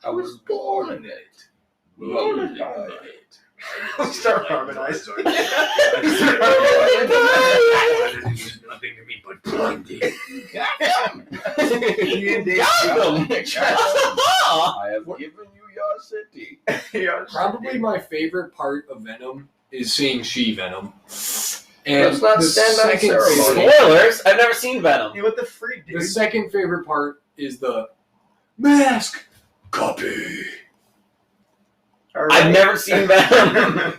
I was born in it. Born in it. Start harmonizing. There's nothing to me but blinding. Got him! I have given you your city. Probably my favorite part of Venom is seeing She-Venom. And Let's not the stand on second ceremony. Spoilers! I've never seen Venom. Yeah, what the freak, dude? The second favorite part is the mask copy. I've never seen Venom.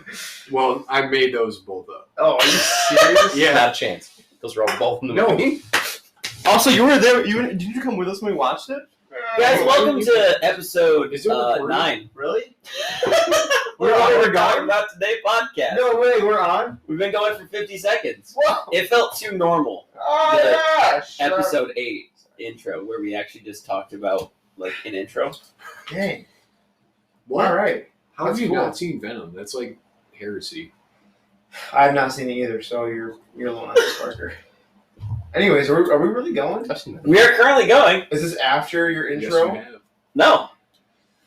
Well, I made those both up. Oh, are you serious? Yeah. Not a chance. Those are all both in the No. movie. Also, you were there. Did you come with us when we watched it? Guys, welcome to episode Is it recording? 9. Really? We're on? talking about today podcast. No way, we're on? We've been going for 50 seconds. Whoa! It felt too normal. Oh, The gosh! Episode 8 intro, where we actually just talked about like an intro. Dang. What? Alright. How have That's you cool. not seen Venom? That's like heresy. I've not seen it either, so you're alone on this, Parker. Anyways, are we really going? I've seen that. We are currently going. Is this after your Yes, intro? you have. No.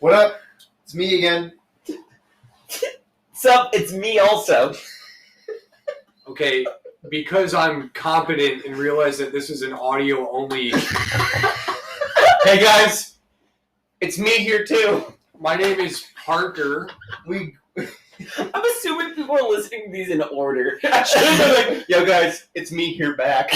What up? It's me again. Sup, it's me also. Okay, because I'm competent and realize that this is an audio only. Hey guys, it's me here too. My name is Parker. I'm assuming people are listening to these in order. I should have been like, yo guys, it's me here back.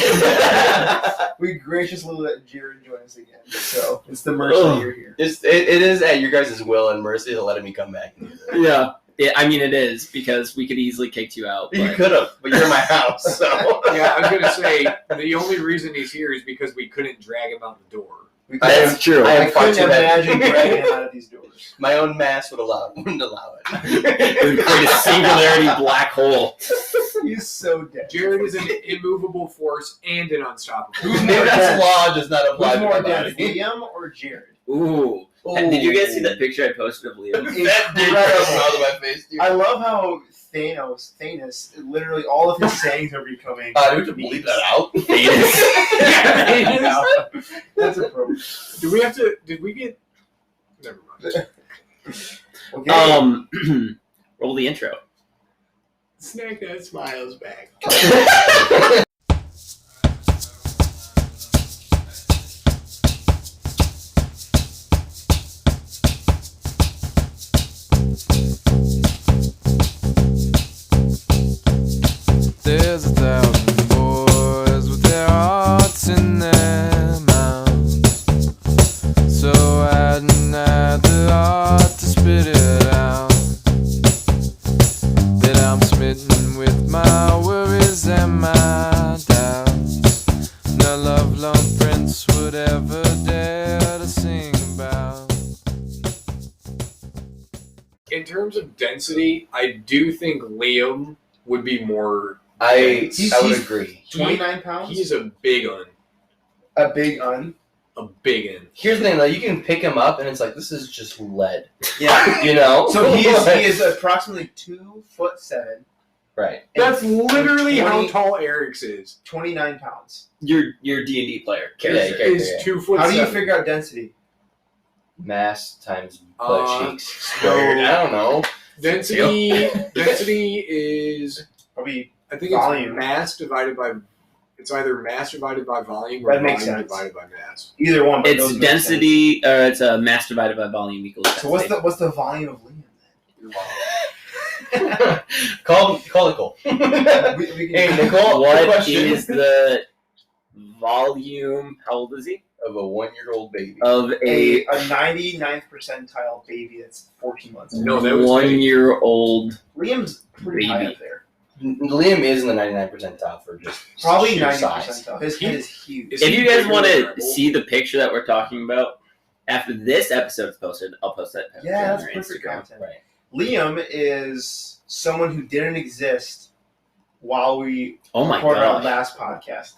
We graciously let Jared join us again. So it's the mercy you're here. It is at your guys' will and mercy to letting me come back. Yeah. I mean, it is, because we could easily kick you out. You could have, but you're in my house, so. Yeah, I was gonna say the only reason he's here is because we couldn't drag him out the door. That's true. I am far couldn't too heavy. imagine dragging him out of these doors. My own mass wouldn't allow it. It would create a singularity black hole. He's so dead. Jared is an immovable force and an unstoppable. Who's more That's dense? law does not apply Who's to more my dense, body. Liam or Jared? Ooh. Did you guys see that picture I posted of Liam? That did just smile to my face, dude. I love how Thanused, literally all of his sayings are becoming. Do we have to bleep that out? That's appropriate. Did we get? Never mind. Okay. Roll the intro. Snack that smiles back. There's 1,000 boys with their hearts in their mouths, so I hadn't had the heart to spit it out. That I'm smitten with my worries and my doubts. No love-lone prince would ever dare to sing about. In terms of density, I do think Liam would be more. I He's- would he's- agree. 29 pounds? He's a big un. a big un. A big un. Here's the thing, though. You can pick him up, and it's like, this is just lead. Yeah. You know? So he is approximately 2'7", Right. That's literally how 20 tall Eric's is. 29 pounds. Your D&D player. Yeah, Is 2'7". How do you figure out density? Mass times butt Uh, cheeks squared. I don't know. Density? Density is, Probably I think volume. it's mass divided by. It's either mass divided by volume or That makes volume sense. divided by mass. either one. But It's those make density, it's a mass divided by volume equals sense. So what's the volume of Liam Call Nicole. then? We Hey, can, Nicole, What question. is the volume, how old is he? Of a 1-year-old baby. Of a 99th percentile baby that's 14 months old. No, that was 1 year old. Liam's pretty high Baby. up there. Liam is in the 99 percentile for just Probably sheer 90 size. percentile. His head is huge. Is If he you guys bigger want than to Rebel? see the picture that we're talking about, after this episode's posted, I'll post that picture Yeah, on that's our perfect Instagram. content. Right. Liam is someone who didn't exist while we Oh my recorded our gosh. last podcast.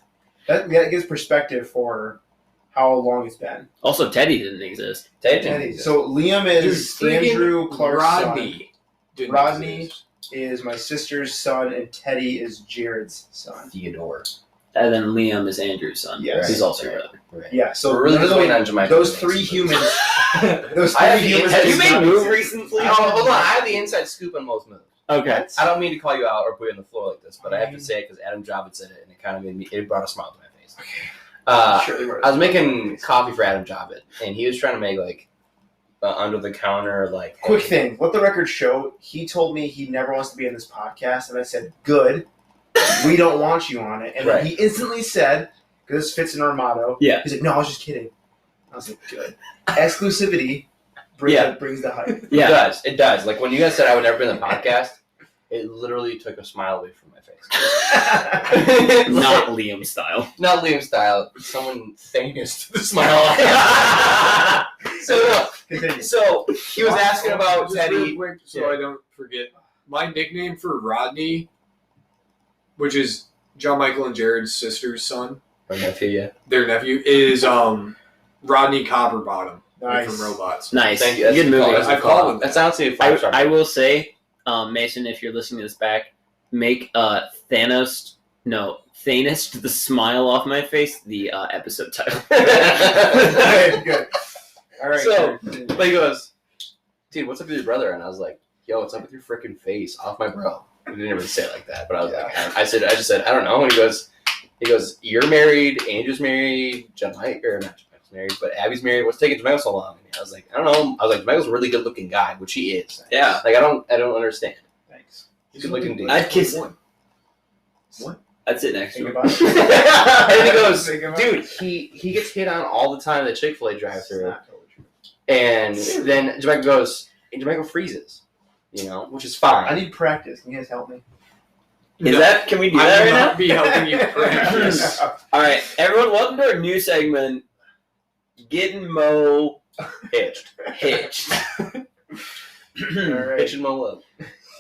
That gives perspective for how long it's been. Also, Teddy didn't exist. Teddy. So Liam Dude, is Stephen Andrew Clark's Rodney. didn't Rodney exist. is my sister's son, and Teddy is Jared's son. Theodore. And then Liam is Andrew's son. Yes. Who's also your brother. Right. Yeah, so We're really literally waiting on Jamaica. those three humans. Those I have three the humans. inside Have you made scoop. a move recently? Oh, hold on. I have the inside scoop on most moves. Okay. I don't mean to call you out or put you on the floor like this, but I have to say it because Adam Javits said it, and it kind of made me. It brought a smile to my face. I was making coffee for Adam Javits, and he was trying to make like under the counter like. Quick thing, let the record show. He told me he never wants to be in this podcast, and I said, "Good, we don't want you on it." And Right. he instantly said, "Because this fits in our motto." Yeah. He's like, "No, I was just kidding." I was like, "Good." Exclusivity brings the hype. Yeah. It does. Like when you guys said I would never be in the podcast, it literally took a smile away from my face. Not Liam style. Not Liam style. Someone Thanused the smile. Continue. So he was asking about Just real Teddy. quick, so I don't forget. My nickname for Rodney, which is John Michael and Jared's sister's son, Or nephew, yeah. their nephew, is Rodney Copperbottom Nice. from Robots. Nice. Thank you. Good movie. I call him. That's honestly a I 5-star. will say, Mason, if you're listening to this back, make Thanused the smile off my face the episode title. Alright, good. All right. So- good. But he goes, dude, what's up with your brother? And I was like, yo, what's up with your freaking face? Off my bro. He didn't even say it like that, but I was like, I just said, I don't know. And he goes, you're married, Andrew's married, not Jamaica's married, but Abby's married. What's taking Jamaica so long? And I was like, I don't know. I was like, Jamaica's a really good looking guy, which he is. Yeah. Like I don't understand. Thanks. He's good looking dude. I'd kiss one. I'd sit next Say to him. goodbye. And he goes, Say goodbye. dude, he gets hit on all the time at the Chick-fil-A drive-thru. Not totally true. And then Jamaica goes, and Jamaica freezes, which is fine. I need practice. Can you guys help me? Can we do I that will right now? not be helping you practice. All right, everyone, welcome to our new segment, Getting Mo Hitched. Hitched. Alright. Hitch and Mo Love.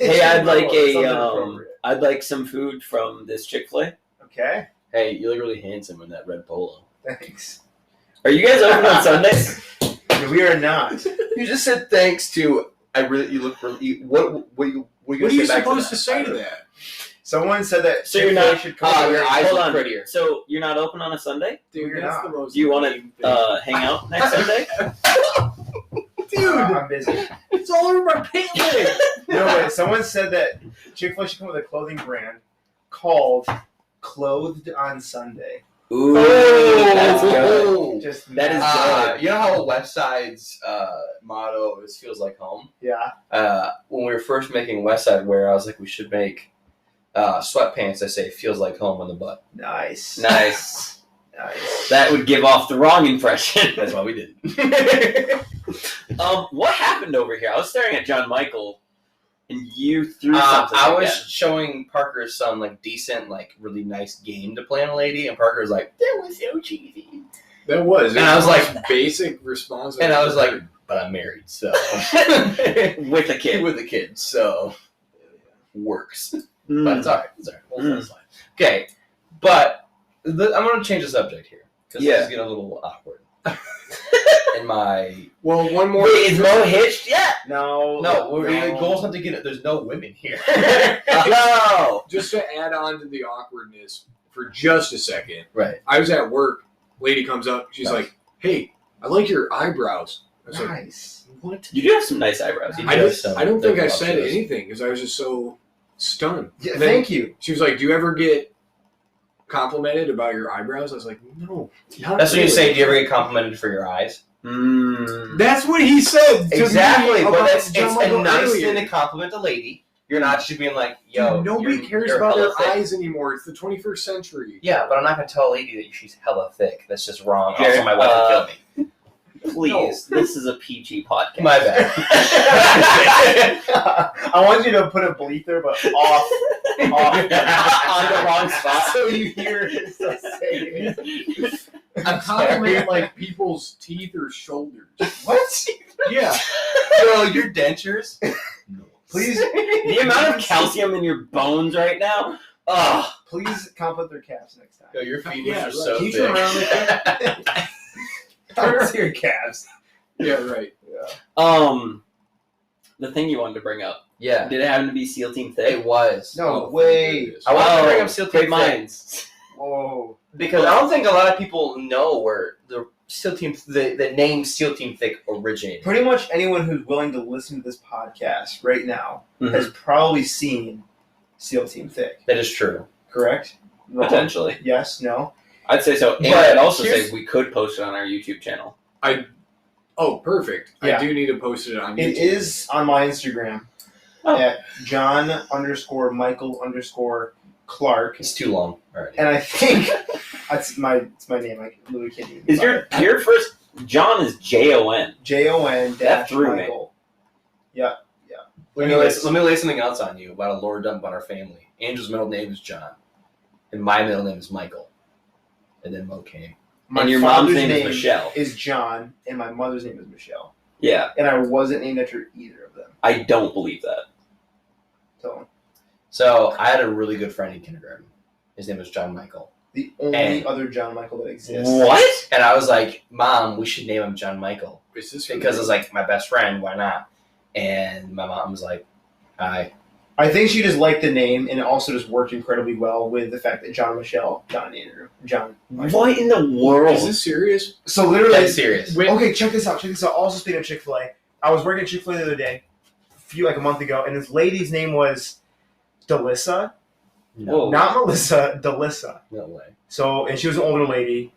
Hey, I'd like Something appropriate. I'd like some food from this Chick-fil-A. Okay. Hey, you look really handsome in that red polo. Thanks. Are you guys open on Sundays? We are not. You just said thanks to. You look really. What are you What are you supposed to say to that? Someone said that. So you're Chick-fil-A not- should come your here. eyes Hold look on. prettier. So you're not open on a Sunday? Dude, We're that's not. the most. Do you want lame thing. to hang out next Sunday? I'm busy. It's all over my pant leg. No, wait. Someone said that Chick-fil-A should come with a clothing brand called Clothed on Sunday. Ooh, that's good. Just That is mad. You know how West Side's motto is "feels like home." Yeah. When we were first making West Side wear, I was like, we should make sweatpants that say "feels like home" on the butt. Nice. Nice. Nice. That would give off the wrong impression. That's why we did it. What happened over here? I was staring at John Michael, and you threw something. I was again. showing Parker's son decent, really nice game to play on a lady, and Parker was like, "That was so cheesy." That was. And I was like, basic response. And I was like, "But I'm married, so with a kid. with a kid, so works." Mm. But it's all right. It's all right. That's fine. Okay, but I'm going to change the subject here because Yeah. this is getting a little awkward. In my well, one more. Wait, is Mo hitched yet? No. the goal's not to get it. There's no women here. Oh. Just to add on to the awkwardness for just a second. Right. I was at work. Lady comes up. She's Nice. like, "Hey, I like your eyebrows." I was like, Nice. "What?" You do have some nice eyebrows. You I do. don't think I They're said voluptuous. anything because I was just so stunned. Yeah, And then thank you. She was like, "Do you ever get complimented about your eyebrows?" I was like, "No." not That's what you really." say. Do you ever get complimented for your eyes? Mm. That's what he said. To Exactly, me but about it's John a Michael nice earlier. thing to compliment a lady. You're not just being like, "Yo, Dude, nobody you're- cares you're about hella their thick." eyes anymore. It's the 21st century. Yeah, but I'm not gonna tell a lady that she's hella thick. That's just wrong. Jared, Also, my wife would kill me. Please, this is a PG podcast. My bad. I want you to put a bleep there, but off. On the wrong spot. So you hear it say it. I'm complimenting like people's teeth or shoulders. What? Yeah. Yo, your dentures? Please, The amount of calcium in your bones right now. Ugh. please compliment their calves next time. Yo, your feet Yeah, are so can you thick. turn around like Let's hear your calves. Yeah, right. The thing you wanted to bring up. Yeah, Did it happen to be Seal Team Thiccc? it was. No Oh, way. I wanted to bring Oh, up Seal Team great Thiccc. minds. Whoa. Because I don't think a lot of people know where the Seal Team, the name Seal Team Thiccc originated. Pretty much anyone who's willing to listen to this podcast right now Mhm. has probably seen Seal Team Thiccc. That is true. Correct? Wrong? Potentially. Yes, no? I'd say so. And But I'd also here's- say we could post it on our YouTube channel. Oh, perfect. Yeah. I do need to post it on YouTube. It is on my Instagram Oh. at John_Michael_Clark. It's too long already. And I think it's my name. I literally can't even. Is your first John is JON? JON That threw me. Michael. Yeah. Let me lay something else on you about a lore dump on our family. Angel's middle name is John, and my middle name is Michael, and then Mo came. My And your mom's father's name is Michelle. Is John, and my mother's name is Michelle. Yeah, And I wasn't named after either of them. I don't believe that. So I had a really good friend in kindergarten. His name was John Michael, The only And- other John Michael that exists. What? and I was like, "Mom, we should name him John Michael Is this because it's like my best friend. Why not?" And my mom was like, "I." I think she just liked the name, and it also just worked incredibly well with the fact that John Michelle, John Andrew, John. Michael. What in the world? Is this serious? So literally, That's serious. okay, check this out. Also, speaking of Chick-fil-A, I was working at Chick-fil-A the other day, a month ago, and this lady's name was Delissa, No, not Melissa, Delissa. no way. So, and she was an older lady,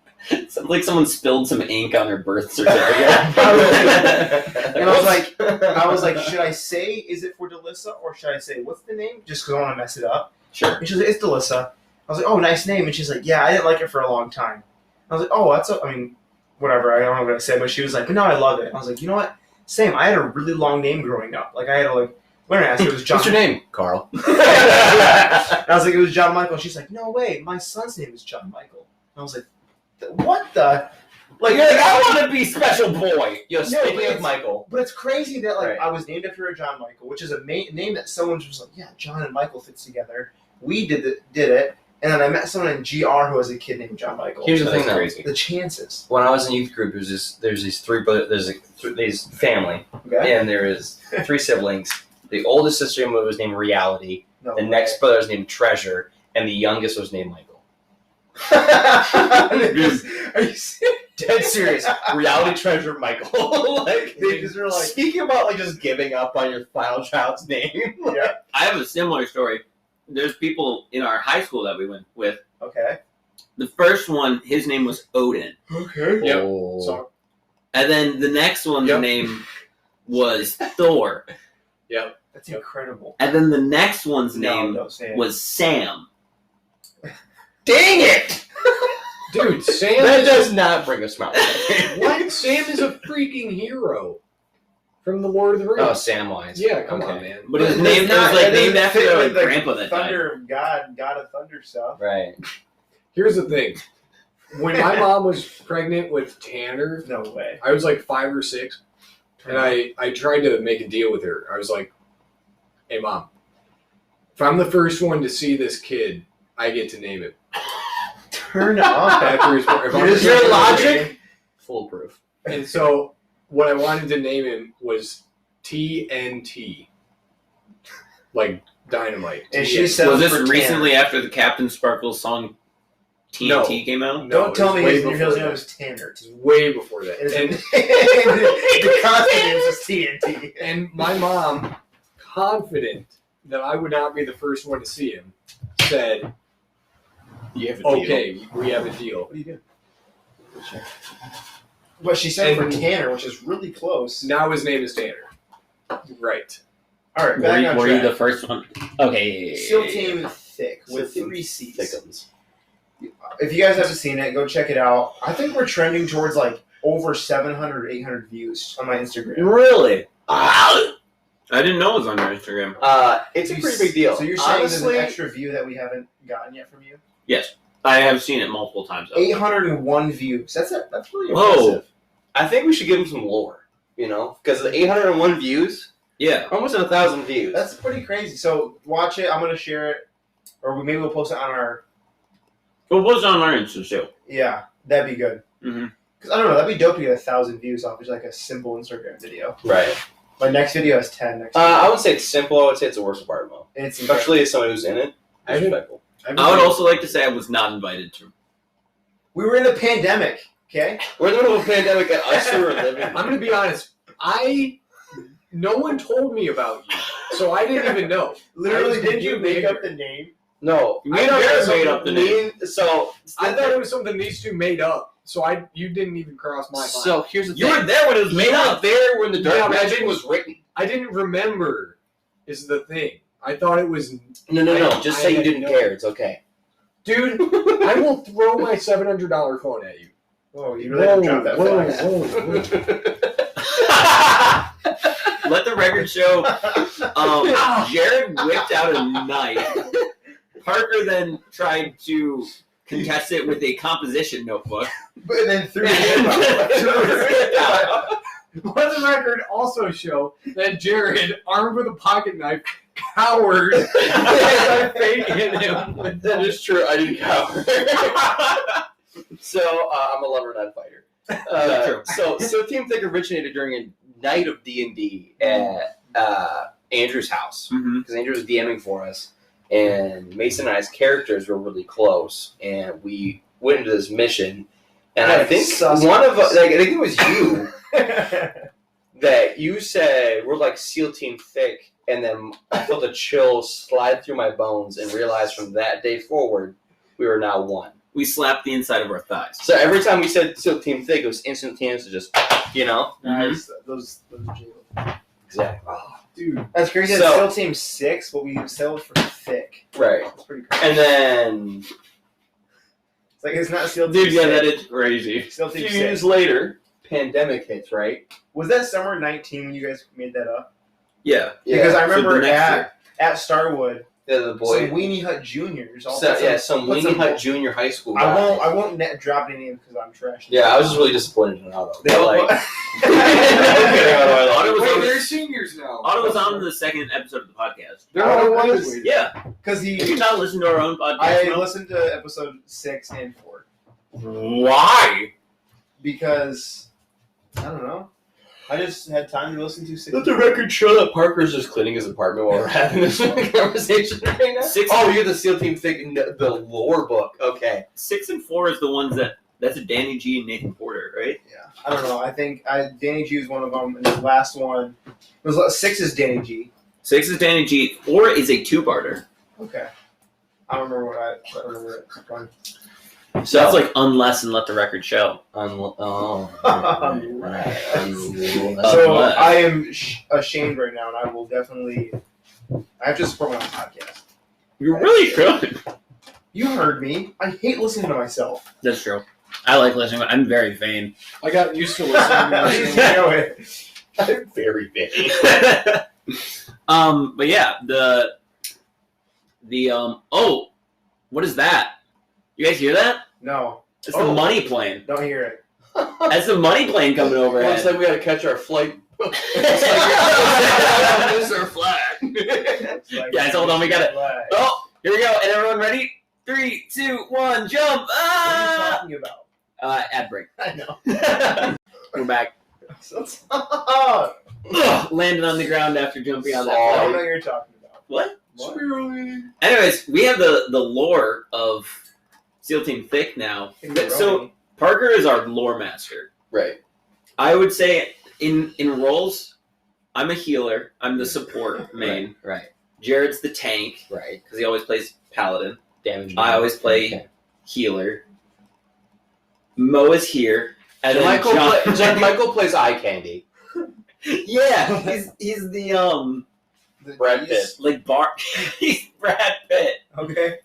Sounds like someone spilled some ink on her birth certificate. and I was like, should I say, is it for Delissa, or should I say, what's the name? Just because I want to mess it up. Sure. And she's like, it's Delissa. I was like, oh, nice name. And she's like, yeah, I didn't like it for a long time. I was like, oh, whatever. I don't know what I said, but she was like, but no, I love it. I was like, you know what? Same. I had a really long name growing up. Like, I had to learn to ask. It was John. What's your name, Carl? And I was like, it was John Michael. She's like, no way. My son's name is John Michael. And I was like, what the? Like, you're like, I want to be special boy. Yo, No, speaking but of Michael, But it's crazy that Right. I was named after a John Michael, which is a name that someone just like, yeah, John and Michael fits together. We did it, and then I met someone in GR who has a kid named John Michael. here's the That's thing, though. crazy. The chances. When I was in youth group, there's these three brothers. There's family, Okay. and there is 3 siblings. The oldest sister was named Reality. No The way. next brother was named Treasure, and the youngest was named Michael. Are you serious? Dead serious. Reality, Treasure, Michael. Like They just were like, speaking about like just giving up on your final child's name. yeah. I have a similar story. There's people in our high school that we went with. Okay. The first one, his name was Odin. Okay. Yep. Oh. So, And then the next one's Yep. name was Thor. That's incredible. And then the next one's name don't say it. was Sam. Dang it! dude, Sam That is does not bring a smile. what? Sam is a freaking hero from the Lord of the Rings. Oh, Samwise. Yeah, come Okay. on, man. But his It's name was not- like that named doesn't after fit their with the grandpa that died. Thunder God of Thunder stuff. Right. Here's the thing. When my mom was pregnant with Tanner, No way. I was like 5 or 6, and I tried to make a deal with her. I was like, hey, Mom, if I'm the first one to see this kid, I get to name it. Turn up. After his, if I'm Is the your first one to logic? name him. Foolproof. And so what I wanted to name him was TNT. Like dynamite. And she TNT. said Was this for recently after the Captain Sparkles song TNT came out? No, Don't it tell was me way his before name that. was Tanner. It was way before that. And And, the constant name was TNT. and my mom, confident that I would not be the first one to see him, said, You have a deal. okay, we have a deal. What do you do? But she said And- for Tanner, which is really close. Now his name is Tanner. Right. All right, Were, back you, on were you track. the first one? Okay. Seal Team Thick with Seal Team 3 C's. Thickums. If you guys haven't seen it, go check it out. I think we're trending towards like over 700 or 800 views on my Instagram. Really? I didn't know it was on your Instagram. It's a pretty big deal. So you're saying Honestly, there's an extra view that we haven't gotten yet from you? Yes. I have seen it multiple times. Though. 801 views. That's really Whoa. impressive. I think we should give him some lore, because the 801 views, Yeah. almost 1,000 views. That's pretty crazy. So watch it. I'm gonna share it, or maybe we'll post it on our. Well, what's on our Insta too? Yeah, that'd be good. Mm-hmm. Cause I don't know, that'd be dope to get 1,000 views off just like a simple Instagram video. right. My next video has 10 next. I wouldn't say it's simple. I would say it's a work of art, Mo. And it's Especially as someone who's in it. I think- Disrespectful. I would also like to say I was not invited to. We were in a pandemic, okay? We're in the middle of a pandemic and us two are living. I'm gonna be honest. No one told me about you, so I didn't even know. Literally, I didn't you was make there. up the name? No, Me and Jared made up the name. So I thought it was something these two made up, so you didn't even cross my mind. So here's the You thing. were there when it was made You were up. there when the Yeah, Dark but I Magic didn't- was written. I didn't remember. Is the thing. I thought it was. No. Just say you had didn't no- care. It's okay. Dude, I will throw my $700 phone at you. Oh, you really have to drop that fast. Let the record show. Jared whipped out a knife. Parker then tried to contest it with a composition notebook. But then threw it out. Let the record also show that Jared, armed with a pocket knife, cowered as I hit him. That is true. I didn't cover. So I'm a lover, not a fighter. True. So Seal Team Thiccc originated during a night of D&D at Andrew's house Mm-hmm. because Andrew was DMing for us, and Mason and I's characters were really close, and we went into this mission. And I think one of us, I think it was you, that you said we're like Seal Team Thiccc, and then I felt a chill slide through my bones and realized from that day forward we were now one. We slapped the inside of our thighs. So every time we said Seal Team Thiccc, it was instantaneous to just, Nice. Those jingles. Exactly. Oh, dude. That's crazy. So- It's still Team 6, but we settled for thick. Right. That's pretty crazy. And then It's like it's not Seal Team Dude, yeah, 6. that is crazy. Still a Team few years 6. later, pandemic hits, right? Was that summer 19 when you guys made that up? Yeah. Because I So the remember next year. at Starwood, The boy. some Weenie Hut Juniors. all So, put yeah, some put Weenie Hut Junior High School guy. I won't drop any names because I'm trash. Yeah, I was just really disappointed in Otto. They But, all like, put- Otto was Wait, on they're the, seniors now. Otto was on the second episode of the podcast. They're Otto all was? graduated. Yeah. Because Have you he, not listened to our own podcast? I Mel? listened to episode 6 and 4 Why? because I don't know. I just had time to listen to 6. let the record show that Parker's just cleaning his apartment while we're having this conversation right now. Oh, you're the Seal Team Thiccc, the lore book. Okay. 6 and 4 is the ones that's a Danny G and Nathan Porter, right? Yeah, I don't know. I think Danny G was one of them, and the last one was 6 is Danny G. 6 is Danny G. 4 is a two-parter. Okay, I don't remember I don't remember it. So that's like unless and let the record show. So Unless. I am ashamed right now, and I will definitely. I have to support my own podcast. You really should. You heard me. I hate listening to myself. That's true. I like listening. I'm very vain. I got used to listening to Please this. go ahead. I'm very big. But yeah, the oh, what is that? You guys hear that? No, It's the money plane. don't hear it. That's the money plane coming over. Well, it's like we gotta catch our flight. It's our flag. It's like- Guys, hold on, we got it. What Oh, here we go. And everyone ready? 3, 2, 1, jump! are you Ah! talking about? Ad break. I know. We're back. I Ugh, landed on the ground after jumping out of that don't plane. know what you're talking about. What? What? Anyways, we have the lore of Seal Team Thiccc now. So Parker is our lore master. Right. I would say in roles, I'm a healer. I'm the support main. Right. Jared's the tank Right. because he always plays paladin. Damage. I always play healer. Mo is here. And then Michael plays eye candy. Yeah, he's the Brad Pitt. like he's Brad Pitt. Okay.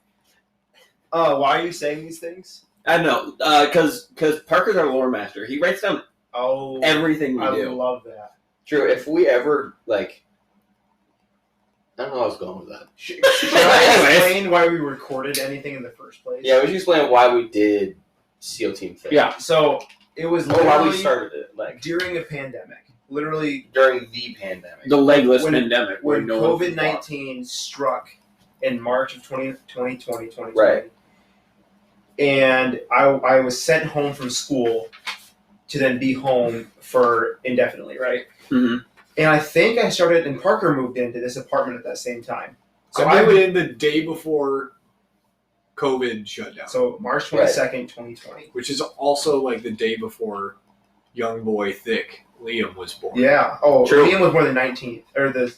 Why are you saying these things? I don't know, because Parker's our lore master. He writes down Oh, everything we I do. love that. True. If we ever like, I don't know how I was going with that. Should I explain why we recorded anything in the first place? Yeah, we should explain why we did Seal Team Thiccc. Yeah. So it was Or why we literally started it, like during a pandemic. Literally during the pandemic. The legless When- pandemic. where when no one could walk. COVID-19 struck in March of 2020, Right. and I was sent home from school to then be home for indefinitely, right? Mhm. And I think I started, and Parker moved into this apartment at that same time. So I I moved would, in the day before COVID shutdown. So March 22nd, 2020. Which is also like the day before young boy Thick Liam was born. Yeah. Oh, True. Liam was more than 19th or the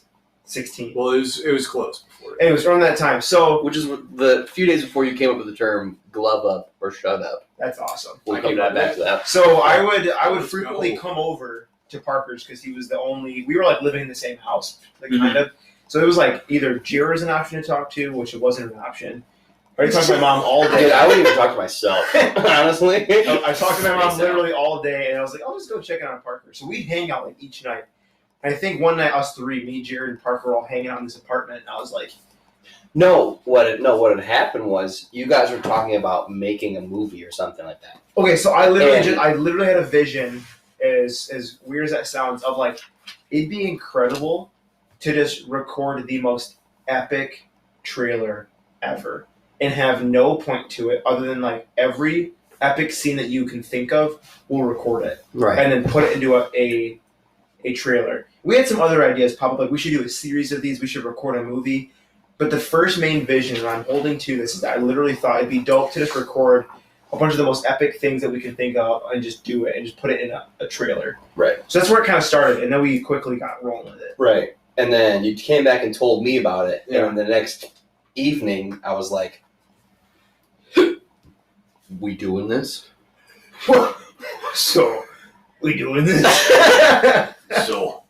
16th. Well, it was close before. It was around that time. So Which is the few days before you came up with the term glove up or shut up. that's awesome. We'll I come came back up with to that. So I would Let's frequently go. come over to Parker's because he was the only. We were like living in the same house, like Mhm. kind of. So it was like either Jira was an option to talk to, which it wasn't an option. I talked to my mom all Dude, day. I wouldn't even talk to myself, honestly. I talked to my mom Space out. literally all day, and I was like, I'll just go check in on Parker. So we'd hang out like each night. And I think one night us three, me, Jared, and Parker were all hanging out in this apartment, and I was like, What had happened was you guys were talking about making a movie or something like that. okay, so I literally And- I literally had a vision, as weird as that sounds, of like it'd be incredible to just record the most epic trailer ever and have no point to it other than like every epic scene that you can think of, we'll record it Right. and then put it into a trailer. We had some other ideas pop up, like we should do a series of these, we should record a movie. But the first main vision that I'm holding to this is that I literally thought it'd be dope to just record a bunch of the most epic things that we can think of and just do it and just put it in a trailer. Right. So that's where it kind of started, and then we quickly got rolling with it. Right. And then you came back and told me about it. Yeah. And the next evening, I was like, we doing this? So, we doing this? So,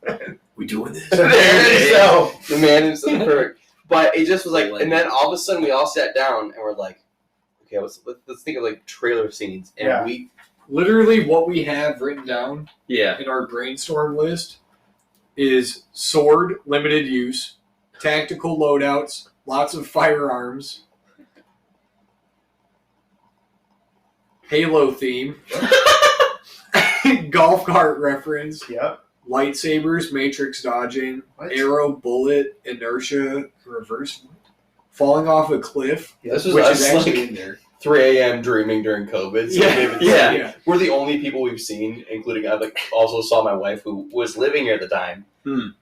we doing this? There it is. The man is so perfect. But it just was like, and then all of a sudden we all sat down and we're like, okay, let's think of like trailer scenes. And Yeah. we Literally, what we have written down Yeah. in our brainstorm list is sword, limited use, tactical loadouts, lots of firearms, Halo theme, golf cart reference, Yep. lightsabers, matrix dodging, What? arrow, bullet, inertia, reverse, falling off a cliff, this was which us is actually like in there. 3 a.m. dreaming during COVID. So Yeah. maybe- Yeah. We're the only people we've seen, including I like also saw my wife who was living here at the time,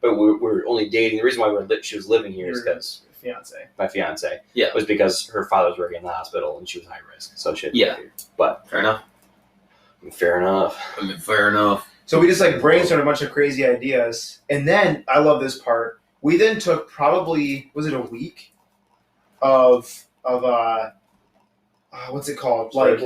but we're only dating. The reason why she was living here is because Fiance. my fiance Yeah. was because her father was working in the hospital and she was high risk, so she had to Yeah. live here. But Fair enough. fair enough. I mean, fair enough. So we just like brainstormed a bunch of crazy ideas, and then I love this part. We then took probably a week of what's it called? Like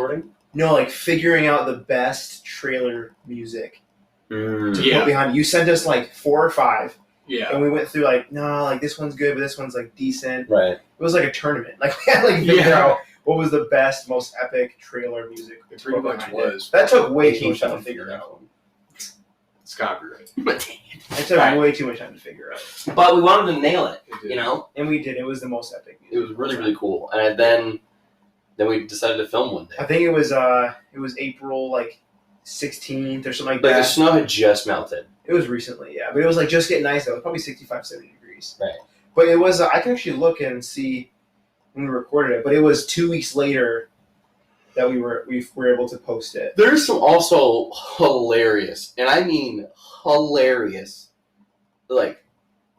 like figuring out the best trailer music to Yeah. put behind. You sent us like 4 or 5, Yeah. and we went through like like this one's good, but this one's like decent. Right. It was like a tournament. Like we had to like figure Yeah. out what was the best, most epic trailer music. It pretty much behind it. was. That took way too much time to figure out. It's copyright. It took Right. way too much time to figure out. But we wanted to nail it, It did. you know? And we did. It was the most epic music. It was really, really cool. And then we decided to film one I day. think it was April like 16th or something like But the that. snow had just melted. It was recently, yeah. But it was like just getting nice. It was probably 65, 70 degrees. Right. But it was, I can actually look and see when we recorded it, but it was 2 weeks later that we were able to post it. There's some also hilarious, and I mean hilarious, like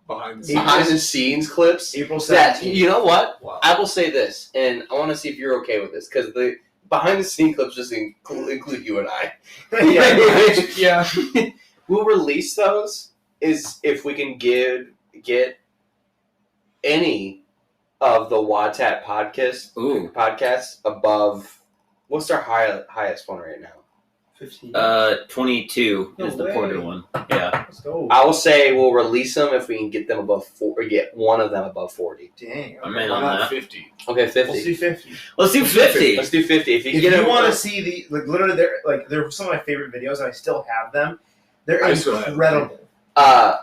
Behind the April- behind the scenes clips. April That 17th. you know what? Wow. I will say this, and I want to see if you're okay with this, because the behind the scene clips just include you and I. yeah. Yeah. We'll release those is if we can get any of the WAWTAT podcasts above. What's our highest one right now? 15. 22 No is the way. Porter one. Yeah. Let's go. I will say we'll release them if we can get them above 4, or get one of them above 40. Dang. I'm Okay. in Why on not that. 50? Okay, 50. Let's do 50. Let's do 50. Let's do 50. If you If get you it, want to see the literally, they're some of my favorite videos, and I still have them. They're I still have them. incredible.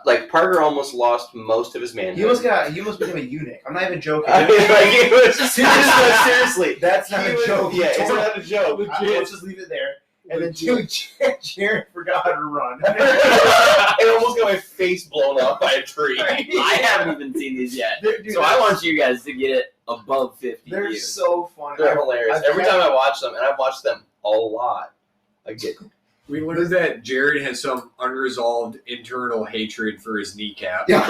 like Parker almost lost most of his manhood. He almost became a eunuch. I'm not even joking. Like, it was seriously. That's not He a was- joke. Yeah, it's Totally- not a joke. Let's just leave it there. And then Jared forgot how to run. It almost got my face blown off by a tree. I haven't even seen these yet. Dude, So I want you guys to get it above 50 They're views. so funny. They're hilarious. I've Every had- time I watch them, and I've watched them a lot, I get We learned that Jared has some unresolved internal hatred for his kneecap. Yeah.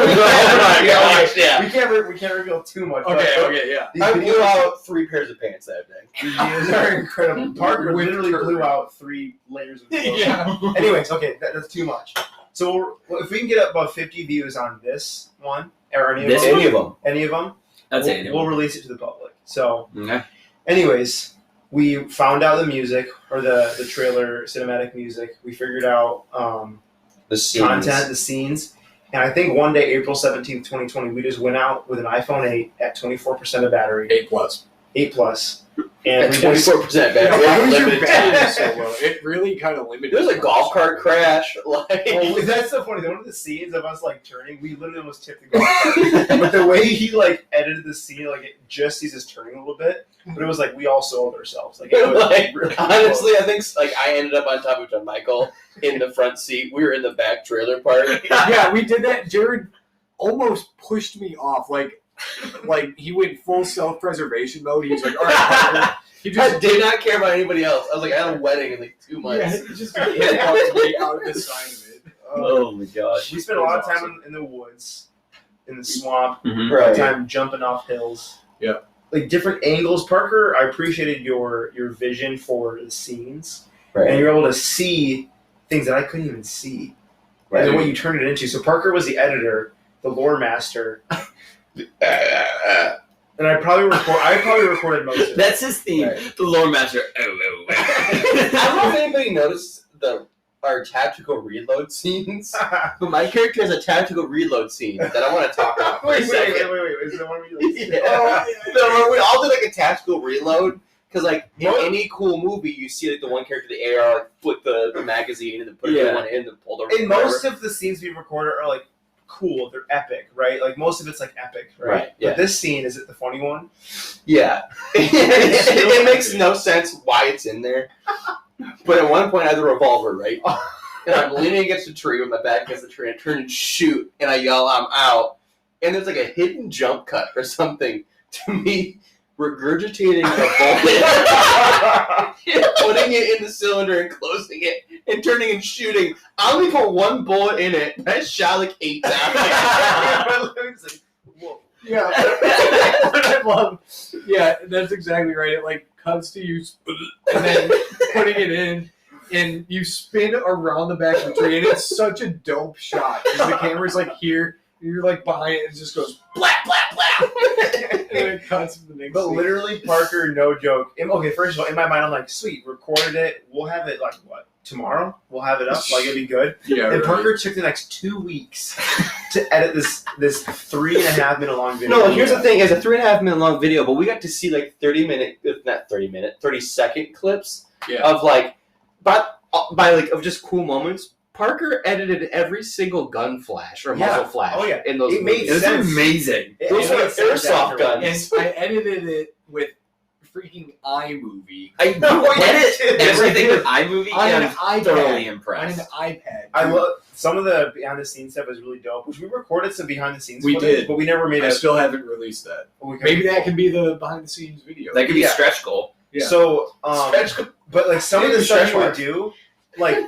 Yeah. We can't reveal too much. Okay, yeah. These I blew videos- out 3 pairs of pants that day. These videos are incredible. Parker With literally Kurt. blew out 3 layers of clothes. Yeah. Anyways, okay, that's too much. So if we can get about 50 views on this one, or any This of them, Any of them. any of them, That's we'll release it to the public. So, Okay. anyways, we found out the music, or the trailer cinematic music. We figured out The scenes. content, the scenes. And I think one day, April 17th, 2020, we just went out with an iPhone 8 at 24% of battery, 8+. 8 plus. And we At just, 24% Yeah, battery. why was your Limited battery time. so low? It really kind of limited. There's a golf cart crash. Like, oh, that's so funny. One of the scenes of us like turning, we literally almost tipped the golf cart. But the way he like edited the scene, like it just sees us turning a little bit. But it was like we all sold ourselves. Like, it was like, really honestly, I think like I ended up on top of John Michael in the front seat. We were in the back trailer park. Yeah, we did that. Jared almost pushed me off. Like he went full self-preservation mode. He was like, all right, Parker. He I just did not care about anybody else. I was like, I had a wedding in like 2 months. he just handcuffed me out of the side of it. Oh my gosh. We spent a lot of time in the woods, in the swamp, Mhm. a lot of Right. time jumping off hills. Yeah. Like different angles. Parker, I appreciated your vision for the scenes. And Right. you're able to see things that I couldn't even see. Right. And then what you turned it into. So Parker was the editor, the lore master, and I probably recorded most of it. That's his theme. Right. The lore master. Oh. I don't know if anybody noticed our tactical reload scenes, but my character has a tactical reload scene that I want to talk about for a Wait. second. Is that one where you like, Yeah. No, we all did like a tactical reload because, like, in What? any cool movie, you see like the one character, the AR, like, flip the magazine and then put the one in and pull the. And most of the scenes we recorded are like cool. They're epic, right? Like most of it's like epic, right? Right, yeah. But this scene, is it the funny one? Yeah, it makes no sense why it's in there. But at one point, I have the revolver, right? And I'm leaning against a tree with my back against the tree, and I turn and shoot, and I yell, "I'm out!" And there's like a hidden jump cut or something to me regurgitating a bullet, putting it in the cylinder and closing it, and turning and shooting. I only put 1 bullet in it, and I shot like 8 times. Whoa. Yeah, but I love. Yeah, that's exactly right. It like cuts to you, and then putting it in, and you spin around the back of the tree, and it's such a dope shot because the camera's like here, and you're like behind it, and it just goes blah blah blah, and then it cuts to the next. But scene. literally, Parker, no joke. Okay, first of all, in my mind, I'm like, sweet, recorded it. We'll have it like what? Tomorrow? We'll have it up. Like it'll be good. Yeah, And right. Parker took the next 2 weeks to edit this 3.5 minute long video. No, here's the thing: it's a 3.5 minute long video, but we got to see like 30-second clips Yeah. of like, but by like of just cool moments. Parker edited every single gun flash or muzzle flash. Oh, yeah. In those It made movies. sense. It's amazing. Those made were sense airsoft after. guns. And I edited it with freaking iMovie I edit everything with iMovie, on and an I'm iPad. thoroughly On an impressed. iPad. I love some of the behind the scenes stuff is really dope. Which we recorded some behind the scenes. We footage, did. but we never made I a. still haven't released that. Maybe that can be the behind the scenes video. That could be Yeah. a stretch goal. Yeah. So, but like some of the Maybe stuff stretch we would marks. do, like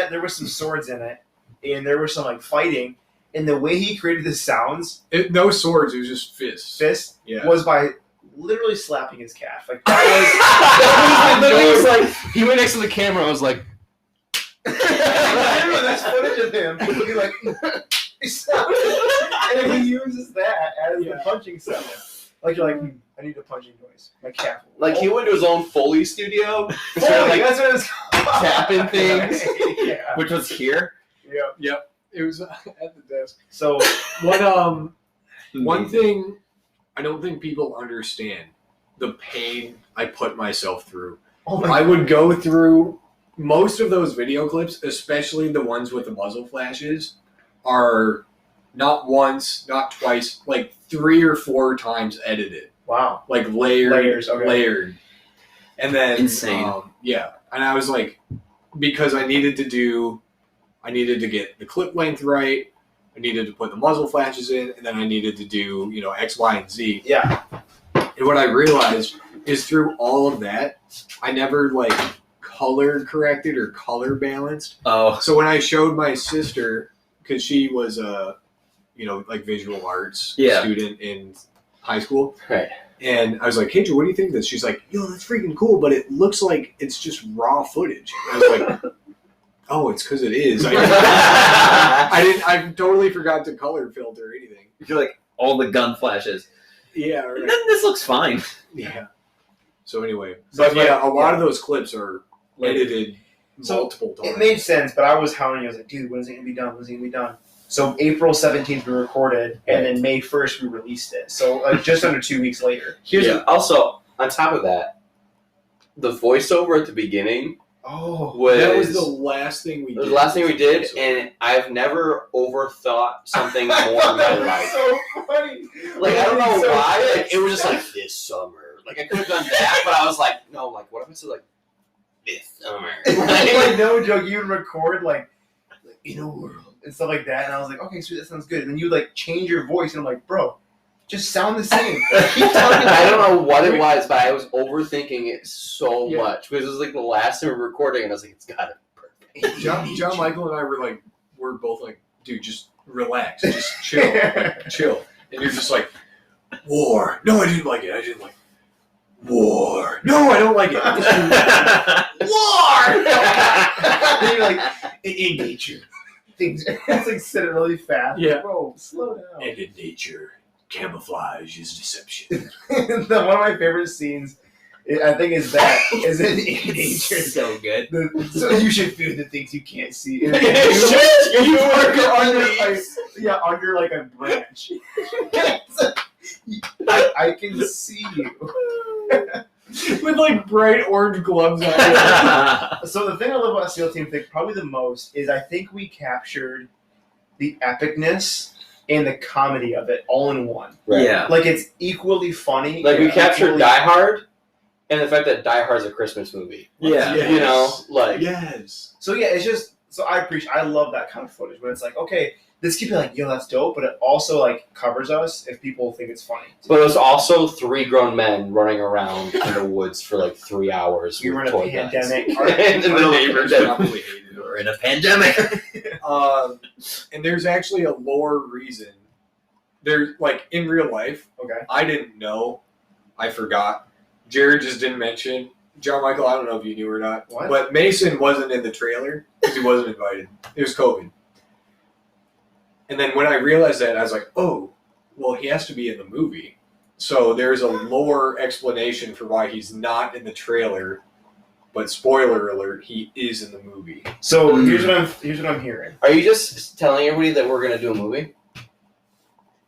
there was some swords in it, and there was some like fighting, and the way he created the sounds, No swords, it was just fists. fist, Yeah. was by literally slapping his calf. Like That was Literally, was like he went next to the camera. And I was like, that's footage of him. He'd be like, and he uses that as the punching sound. Like you're like, I need a punching noise. My calf. Like he went to his own Foley studio, Foley, started like that's what it's called. tapping things. Yeah. Which was here. Yeah. It was at the desk. So One thing I don't think people understand the pain I put myself through. oh my I would go through most of those video clips, especially the ones with the muzzle flashes, are not once, not twice, like 3 or 4 times edited. wow. Like layered. Okay. And then Insane. Yeah. And I was like, because I needed to get the clip length right, I needed to put the muzzle flashes in, and then I needed to do, X, Y, and Z. Yeah. And what I realized is through all of that, I never color corrected or color balanced. Oh, So when I showed my sister, because she was a, like visual arts student in high school. Right. And I was like, hey, Joe, what do you think of this? She's like, yo, that's freaking cool, but it looks like it's just raw footage. And I was like, oh, it's because it is. I totally forgot to color filter or anything. you feel like all the gun flashes. Yeah, And right. then this looks fine. Yeah. So anyway, So but yeah, a lot yeah. of those clips are edited multiple times. It made sense, but I was hounding you. I was like, dude, when's it gonna be done? When's it gonna be done? So April 17th we recorded, and then May 1st we released it. So just under 2 weeks later. Also, on top of that, the voiceover at the beginning Oh, was that was the last thing we it did. was the last thing we did, So- and I've never overthought something more in my life. so funny. Like, I don't know So why. funny. Like, it was just like, this summer. Like, I could have done that, but I was like, no, like, what if I said, like, this summer? Like, no joke, you would record like in a world and stuff like that, and I was like, okay, sweet, that sounds good. And then you like change your voice, and I'm like, bro, just sound the same. Keep talking. I don't know what it was, but I was overthinking it so much because it was like the last time we were recording, and I was like, it's gotta be perfect. John Michael and I we're both like, dude, just relax, just chill, chill. And you're just like, war. No, I didn't like it. I didn't like it. War. No, I don't like it. War. And you're like, in nature, things. It's like said it really fast. Yeah. Bro, slow down. And in nature, camouflage is deception. One of my favorite scenes, I think, is in nature. So good. So you should feel the things you can't see. You work work on under like a branch. I can see you. With like bright orange gloves on. So the thing I love about Seal Team Thiccc probably the most is I think we captured the epicness and the comedy of it all in one. Right. Yeah. Like it's equally funny. Like, we and captured equally- Die Hard, and the fact that Die Hard's a Christmas movie. Yeah. Yes. You know, like, Yes. So yeah, it's just so I love that kind of footage when it's like, okay, this could be like, yo, that's dope, but it also like covers us if people think it's funny. but it was also 3 grown men running around in the woods for like 3 hours. We were in with a toy guns. pandemic. In the middle of the neighbors pandemic. probably hated it. We're in a pandemic. And there's actually a lore reason. There's like in real life, Okay. I didn't know. I forgot. Jared just didn't mention. John Michael, I don't know if you knew or not. What? But Mason wasn't in the trailer because he wasn't invited. It was COVID. And then when I realized that, I was like, oh, well, he has to be in the movie. So there's a lore explanation for why he's not in the trailer. But spoiler alert, he is in the movie. So here's what I'm hearing. Are you just telling everybody that we're going to do a movie?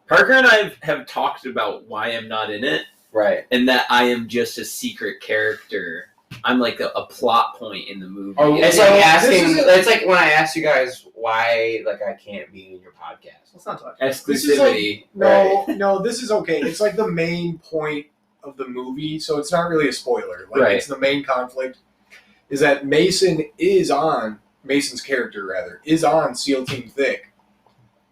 Parker and I have talked about why I'm not in it, Right. and that I am just a secret character. I'm like a plot point in the movie. Oh, It's So, like this asking. is It's like when I asked you guys why, like, I can't be in your podcast. Let's not talk. Exclusivity. No, this is okay. It's like the main point of the movie, so it's not really a spoiler. Like, Right. it's the main conflict is that Mason's character rather, is on Seal Team Thiccc,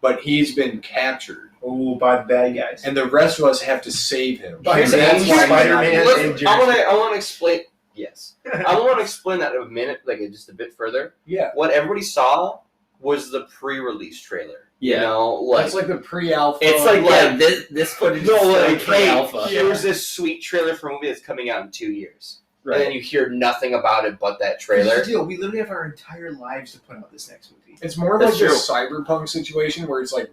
but he's been captured. Oh, by the bad guys. And the rest of us have to save him. By And that's James, why he's not Spider-Man, in it. and Listen, I Jerry. want to explain. Yes, I want to explain that in a minute, like just a bit further. Yeah. What everybody saw was the pre-release trailer. Yeah. You know, like That's like the pre-alpha. It's like, Like- this footage no, is like, still hey, pre-alpha. here's this sweet trailer for a movie that's coming out in 2 years, Right. and then you hear nothing about it but that Here's trailer. the deal. We literally have our entire lives to put out this next movie. It's more That's like this cyberpunk situation where it's like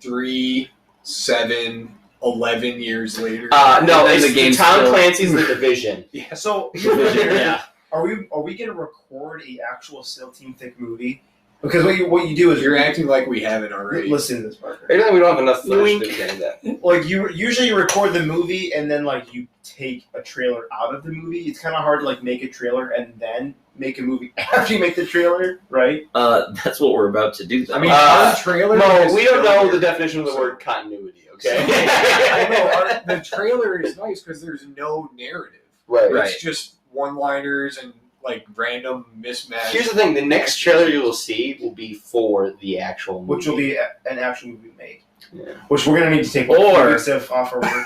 3, 7, 11 years later. No, And then it's the game's Tom still- Clancy's The Division. Yeah. So here's what I'm hearing. Yeah. Are we gonna record a actual Seal Team Thiccc movie? Because what you do is You're acting like we haven't already. listen to this, Parker. Apparently, we don't have enough footage Wink. to be getting that. Like you usually record the movie and then like you take a trailer out of the movie. It's kind of hard to like make a trailer and then make a movie after you make the trailer, right? That's what we're about to do. Though. I mean, Uh, our trailer. No, is we don't know still the here. definition of the word continuity. Okay. I know, the trailer is nice because there's no narrative. Right. Right. It's just one-liners and like random mismatch. Here's the thing: the next trailer you will see will be for the actual movie. Which will be an actual movie made. Yeah. Which we're gonna need to take Or- weeks off our work.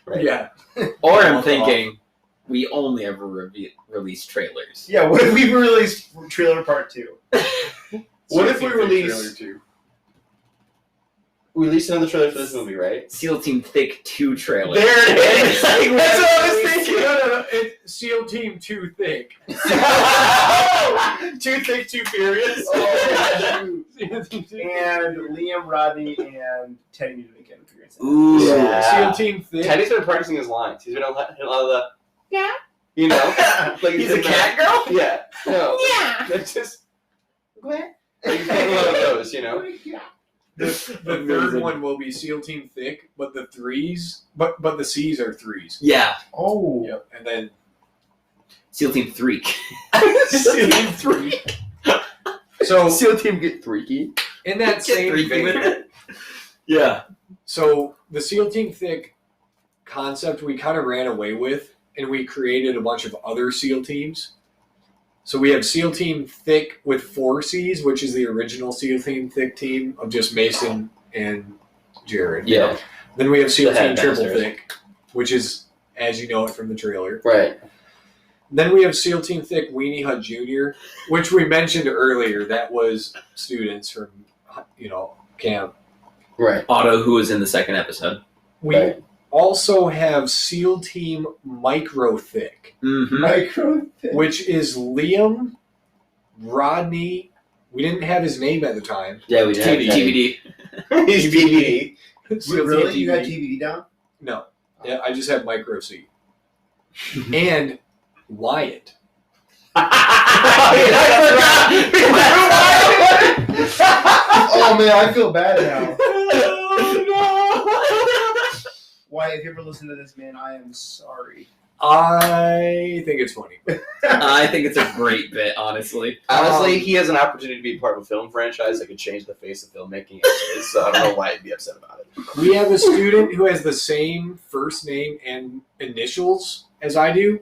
Right. Yeah. Or I'm thinking, we only ever release trailers. Yeah, what if we release trailer part 2? What if we Trailer release? two. We released another trailer for this movie, right? Seal Team Thick 2 trailer. There it is. Like, That's what I was thinking. No. It's Seal Team Too Thick. Too thick, too furious. Oh, and Liam, Rodney, and Teddy need to make an appearance. Ooh. Yeah. Seal Team Thick. Teddy's been practicing his lines. He's been a lot of the you know, like He's a cat girl? Yeah. No. Yeah. That's just. Like, he's got a lot of those, you know. The third one will be Seal Team Thick, but the threes, but the C's are threes. Yeah. Oh. Yep, and then Seal Team Threak. Seal Team 3. so Seal Team get freaky. in that Get same freaky with vein, it. Yeah. so the Seal Team Thick concept we kind of ran away with, and we created a bunch of other SEAL teams. So we have SEAL Team Thick with 4 C's, which is the original SEAL Team Thick team of just Mason and Jared. Yeah. Then we have SEAL The Team Triple headmasters. Thick, which is as you know it from the trailer. Right. Then we have SEAL Team Thick Weenie Hut Jr., which we mentioned earlier. That was students from, camp. Right. Otto, who was in the second episode. We Right. also have SEAL Team Micro Thick, Mm-hmm. Micro. which is Liam, Rodney. We didn't have his name at the time. Yeah, we did. TBD. He's DVD. SEAL Team Really? You got TBD. DVD down? No. Yeah, I just have Micro C. And Wyatt. Oh man, I feel bad now. Why, if you ever listen to this, man, I am sorry. I think it's funny. I think it's a great bit, honestly. Honestly, he has an opportunity to be part of a film franchise that could change the face of filmmaking as it is, so I don't know why he'd be upset about it. We have a student who has the same first name and initials as I do.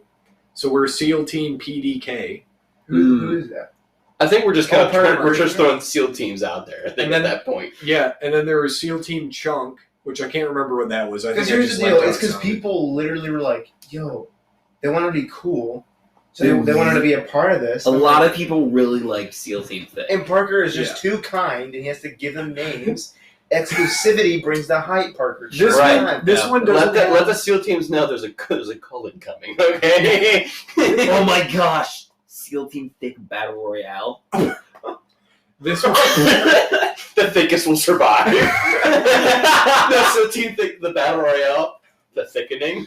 So we're SEAL Team PDK. Who is that? I think we're just kind of part of we're just our- throwing SEAL teams out there. I think And then- at that point. Yeah, and then there was SEAL Team Chunk, which I can't remember what that was. I think Because I here's just the liked deal. how It's it because sounded. people literally were like, yo, they wanted to be cool. So they wanted to be a part of this. A lot of people really like SEAL Team Thick. And Parker is just too kind, and he has to give them names. Exclusivity brings the hype, Parker. This Right. one, this Yeah. one doesn't have, Let the SEAL teams know there's a culling coming. Okay. Oh my gosh. SEAL Team Thick Battle Royale. this one. The thickest will survive. The SEAL team thick. The battle royale. The thickening.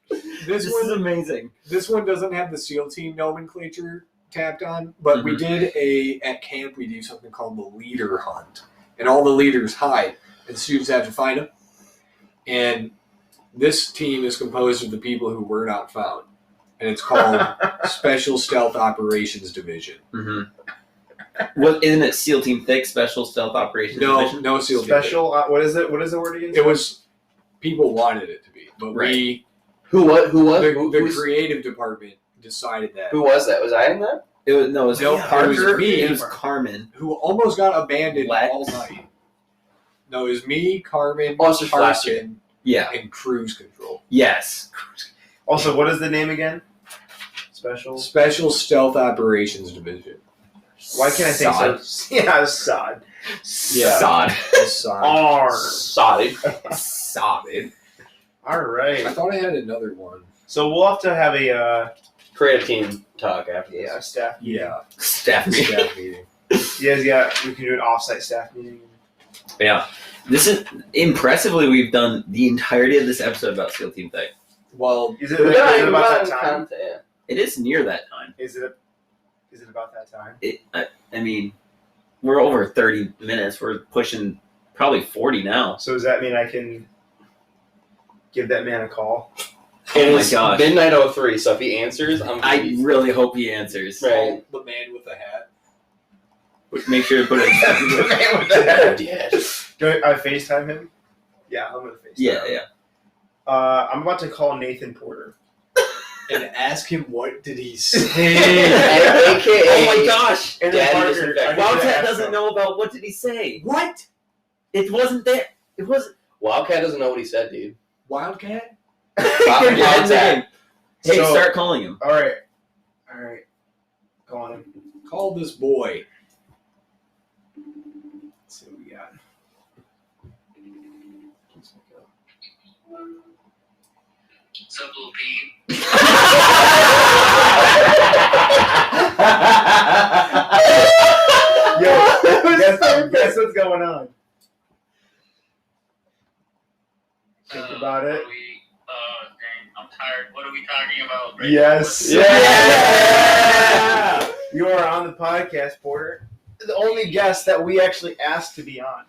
This This one is amazing. This one doesn't have the SEAL team nomenclature tapped on, but we did at camp we do something called the leader hunt, and all the leaders hide, and students have to find them. And this team is composed of the people who were not found, and it's called Special Stealth Operations Division. Mm-hmm. What isn't it? SEAL Team Thick Special Stealth Operations Division? No SEAL Special. What is it? What is the word again? team. It was people wanted it to be, but Right. Who was? the creative department decided that. Who was that? Was I in that? It was No, it was Parker. me. It was Carmen. Who almost got abandoned Lex. all night. No, it was me, Carmen, Oh, it's just last year. Carson, Yeah. and Cruise Control. Yes. Also, what is the name again? Special. Special Stealth Operations Division. Why can't I think Sod. so? Yeah, Sod. Yeah. Sod. Sorry. R. Solid. Solid. All I right. thought I had another one. So we'll have to have a Creative team talk after this. staff. Yeah. Staff meeting. Staff meeting. We can do an offsite staff meeting. Yeah. This is impressively. We've done the entirety of this episode about SEAL Team Thick. Well, Is it about that time? Yeah. It is near that time. Is it about that time? I mean, we're over 30 minutes. We're pushing probably 40 now. So does that mean I can give that man a call? It Oh my is gosh. midnight 03, so if he answers, I'm I gonna be- really hope he answers. Right. the man with the hat. Make sure to put it. The man with the head. Yeah. Do I FaceTime him? Yeah, I'm gonna FaceTime. Yeah. I'm about to call Nathan Porter. And ask him what did he say. AKA. Oh my gosh. And then Daddy Parker, disinfectant. I need to WAWTAT ask doesn't him. know about what did he say. What? It wasn't there. It wasn't. Wildcat doesn't know what he said, dude. Wildcat? Yeah, it's that. Hey, So- start calling him. All right. Go on him. Call this boy. Let's see what we got. What's up, little Pete? Yo, guess what's going on? Think about it. Dang, I'm tired. What are we talking about? Right Yes. Yeah! You are on the podcast, Porter. The only guest that we actually asked to be on.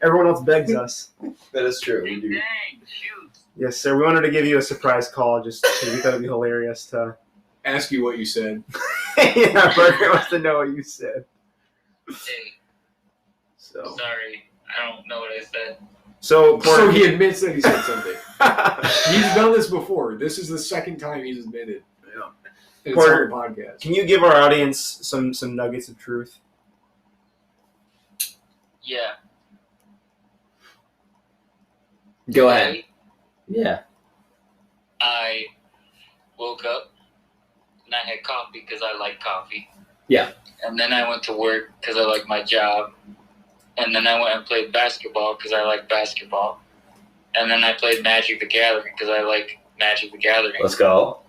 Everyone else begs us. That is true. Dang, We do. shoot. Yes, sir. We wanted to give you a surprise call just because we thought it'd be hilarious to. Ask you what you said. Yeah, Parker wants to know what you said. Hey, So, sorry. I don't know what I said. so So Porter. he admits that he said something. He's done this before. This is the second time he's admitted. Yeah. And it's Porter- on the podcast. Can you give our audience some nuggets of truth? Yeah. Go ahead. Yeah. I woke up and I had coffee because I like coffee. Yeah. And then I went to work because I like my job. And then I went and played basketball because I like basketball. And then I played Magic the Gathering because I like Magic the Gathering. Let's go.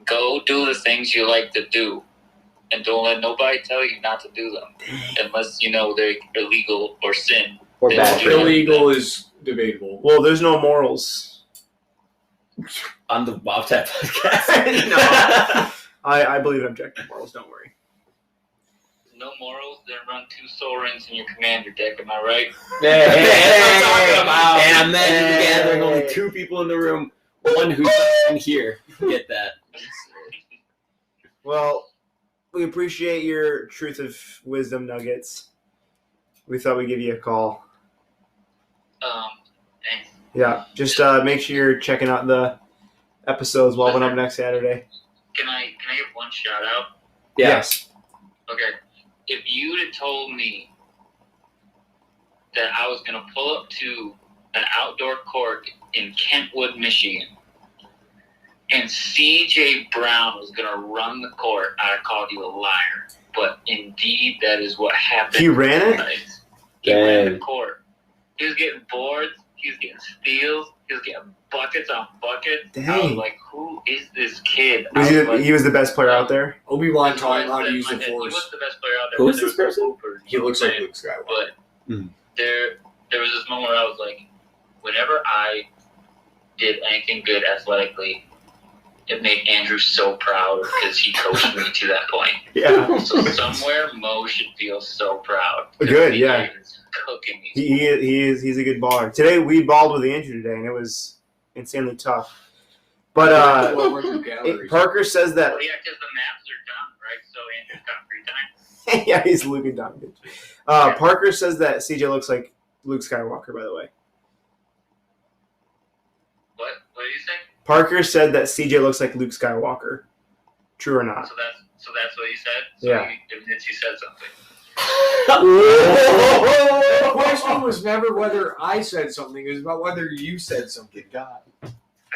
Go do the things you like to do. And don't let nobody tell you not to do them. Unless you know they're illegal or sin. Or Then bad. do them. Illegal is debatable. Well, there's no morals. On the WAWTAT podcast. No. I believe in objective morals. Don't worry. No morals, then run 2 soul rings in your commander deck, am I right? That's what I'm talking about. And I'm Magic the Gathering, only 2 people in the room. One who's in here. Get that. Well, we appreciate your truth of wisdom nuggets. We thought we'd give you a call. Thanks. Yeah, just make sure you're checking out the episodes while we're up next Saturday. Can I give one shout out? Yeah. Yes. Okay. If you'd have told me that I was gonna pull up to an outdoor court in Kentwood, Michigan, and CJ Brown was gonna run the court, I'd have called you a liar. But indeed, that is what happened. He ran it? tonight. He ran the Dang. court. He was getting boards. He was getting steals. He was getting buckets on buckets. I was Dang. like, who is this kid? Was I was like, he was the best player out there? Obi-Wan taught him how to in use my the head, he Force. was the best player out there. Who but is there this was person? no Cooper, He you know looks what like I'm Luke Skywalker. But Mhm. there was this moment where I was like, whenever I did anything good athletically, it made Andrew so proud because he coached me to that point. Yeah. So somewhere Mo should feel so proud. Good, He yeah. is cooking me. He's a good baller. Today we balled with Andrew today, and it was insanely tough. But Well, we're in galleries. Parker says that. Well, yeah, because the maps are done, right? So Andrew's got free time. Yeah, he's Luke Doncic. Parker says that CJ looks like Luke Skywalker. By the way, What did you say? Parker said that CJ looks like Luke Skywalker. True or not? So that's what he said? So Yeah. he admits he said something. The question was never whether I said something. It was about whether you said something. God. I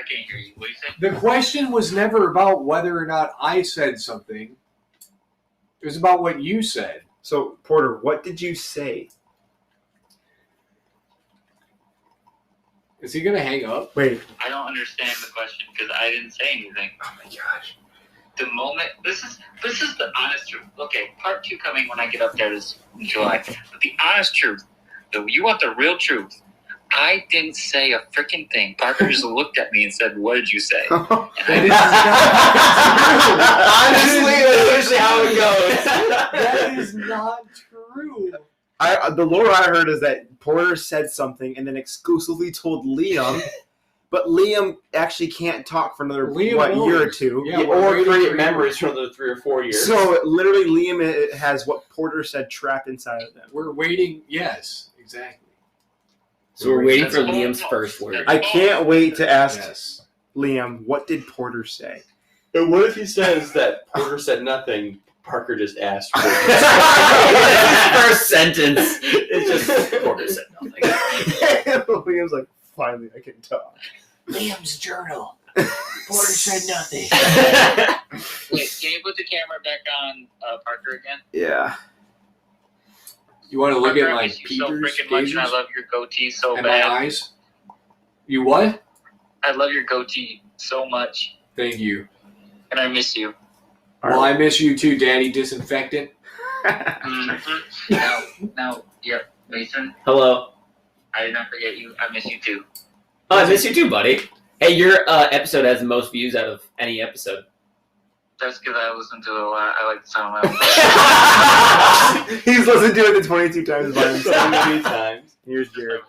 can't hear you. What did you say? The question was never about whether or not I said something. It was about what you said. So Porter, what did you say? Is he going to hang up? Wait. I don't understand the question because I didn't say anything. Oh my gosh. The moment this is the honest truth. Okay, part 2 coming when I get up there this July. But the honest truth, though, you want the real truth. I didn't say a freaking thing. Parker just looked at me and said, "What did you say?" And That Honestly, that's usually how it goes. That is not true. The lore I heard is that Porter said something and then exclusively told Liam, but Liam actually can't talk for another Liam year or knows. two. Yeah, Or create memories for another 3 or 4 years. So literally, Liam has what Porter said trapped inside of them. We're waiting. Yes, exactly. So we're waiting for That's Liam's false. first word. I can't wait to ask Yes. Liam, what did Porter say? And what if he says that Porter said nothing, Parker just asked for First sentence. It's just Porter said nothing. Liam's like, finally, I can talk. Liam's journal. Porter said nothing. Wait, can you put the camera back on Parker again? Yeah. You want to look Parker, at I my miss you so peepers, freaking much, and I gazers, love your goatee so and my bad. eyes? You what? I love your goatee so much, Thank you. and I miss you. Well, I miss you too, Daddy Disinfectant. Now, yeah, Mason, Hello. I did not forget you. I miss you too. Oh, I miss you too, buddy. Hey, your episode has the most views out of any episode. That's because I listen to it a lot. I like the sound of my He's listened to it 22 times by himself. So many times. Here's Jared.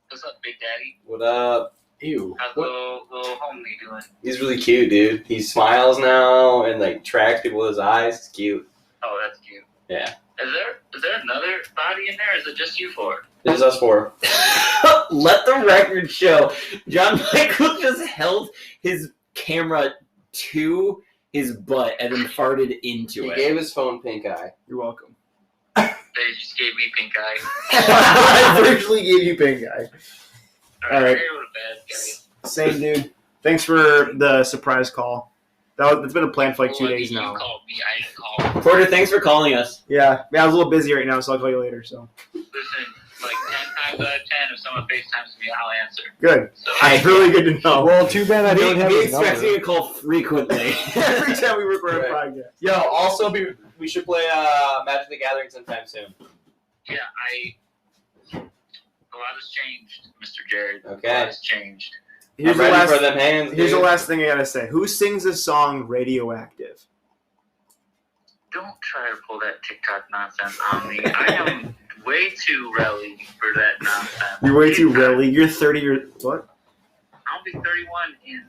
What's up, Big Daddy? What up? Ew. How's little homie doing? He's really cute, dude. He smiles now and like tracks people with his eyes. It's cute. Oh, that's cute. Yeah. Is there another body in there? Or is it just you four? This is us four. Let the record show. John Michael just held his camera to his butt and then farted into He it. gave his phone pink eye. You're welcome. They just gave me pink eye. I virtually gave you pink eye. All right. I go to bed, guys. Same dude. Thanks for the surprise call. It's been a plan for like 2 Well, days you now. called me. I didn't call. Porter, thanks for calling us. Yeah, I was a little busy right now, so I'll call you later. So Listen, like 10 times out of 10, if someone FaceTimes me, I'll answer. good. So It's really good to know. Well, too bad I We don't have his expect number. you to call frequently. Every time we record a Right. podcast. Yo, also we should play Magic the Gathering sometime soon. yeah, a lot has changed, Mr. Jared. Okay. A lot has changed. Here's I'm the ready last. for them hands. Here's the dude. last thing I gotta say. Who sings the song "Radioactive"? Don't try to pull that TikTok nonsense on me. I am way too relly for that nonsense. You're way too really. You're 30 years. What? I'll be 31 in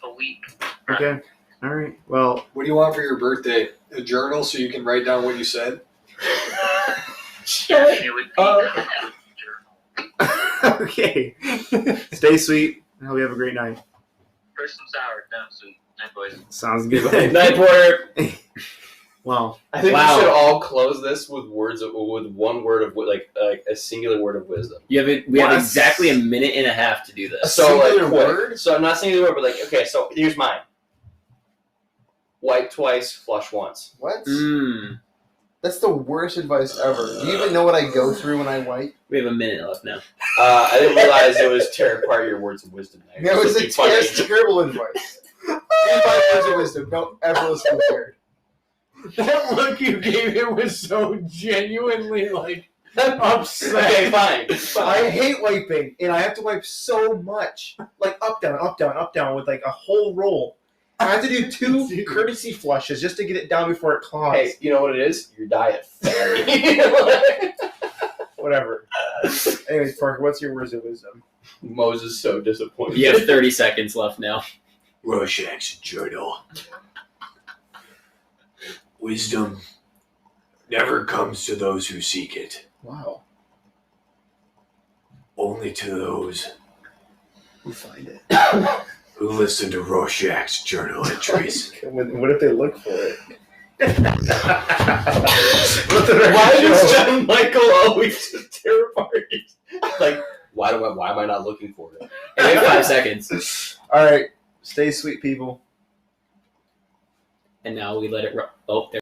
a week. Okay. All right. Well. What do you want for your birthday? A journal so you can write down what you said? And it would be Okay. Stay sweet. I hope you have a great night. first some sour, then sweet. Night, boys. Sounds good. Night, Porter. Wow. I think Wow. we should all close this with one word of like a singular word of wisdom. We have What? exactly a minute and a half to do this. So like singular quick. word? So I'm not saying the word, but like okay. So here's mine. Wipe twice, flush once. What? Mm. That's the worst advice ever. Do you even know what I go through when I wipe? We have a minute left now. I didn't realize it was part of your words of wisdom. That was It'd be funny. a terrible advice. Give my words of wisdom. Don't ever listen to Jared. That look you gave him was so genuinely like upset. Okay, fine. I hate wiping, and I have to wipe so much. Like up, down, up, down, up, down with like a whole roll. I have to do 2 courtesy flushes just to get it down before it clogs. Hey, you know what it is? Your diet. Whatever. Anyways, Parker, what's your words of wisdom? Moses is so disappointed. You have 30 seconds left now. Rorschach's journal. Wisdom never comes to those who seek it, Wow. only to those You find it. who listen to Rorschach's journal entries. What if they look for it? Why does John Michael always just tear parties? Like, why am I not looking for it? We have 5 seconds. All right. Stay sweet, people. And now we let it Oh, there.